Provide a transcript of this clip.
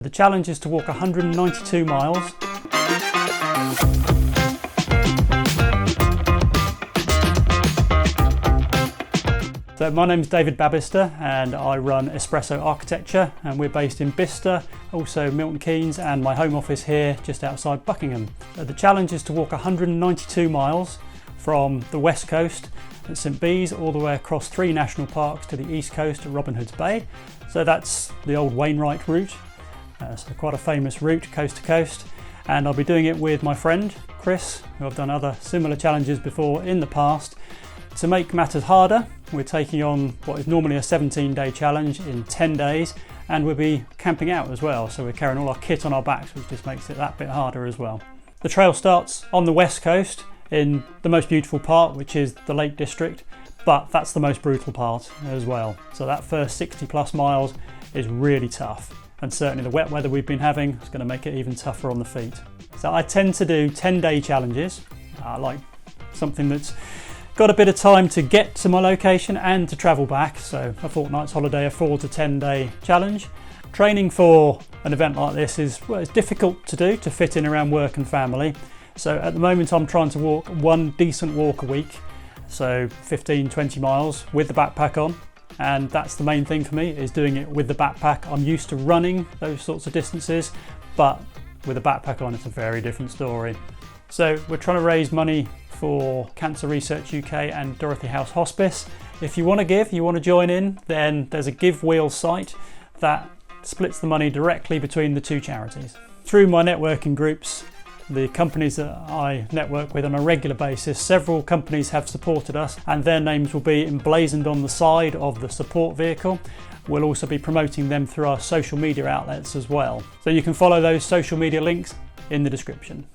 The challenge is to walk 192 miles. So my name is David Babister and I run Espresso Architecture, and we're based in Bicester, also Milton Keynes, and my home office here just outside Buckingham. So the challenge is to walk 192 miles from the west coast at St Bees all the way across 3 national parks to the east coast at Robin Hood's Bay. So that's the old Wainwright route. So quite a famous route, coast to coast, and I'll be doing it with my friend Chris, who I've done other similar challenges before in the past. To make matters harder, we're taking on what is normally a 17-day challenge in 10 days, and we'll be camping out as well, so we're carrying all our kit on our backs, which just makes it that bit harder as well. The trail starts on the west coast in the most beautiful part, which is the Lake District, but that's the most brutal part as well. So that first 60 plus miles is really tough. And certainly the wet weather we've been having is going to make it even tougher on the feet. So I tend to do 10-day challenges. I like something that's got a bit of time to get to my location and to travel back. So a fortnight's holiday, a 4 to 10-day challenge. Training for an event like this is, well, it's difficult to do, to fit in around work and family. So at the moment I'm trying to walk one decent walk a week. So 15, 20 miles with the backpack on. And that's the main thing for me, is doing it with the backpack. I'm used to running those sorts of distances, but with a backpack on, it's a very different story. So we're trying to raise money for Cancer Research UK and Dorothy House Hospice. If you want to give, you want to join in, then there's a Give Wheel site that splits the money directly between the 2 charities. Through my networking groups, the companies that I network with on a regular basis, several companies have supported us, and their names will be emblazoned on the side of the support vehicle. We'll also be promoting them through our social media outlets as well. So you can follow those social media links in the description.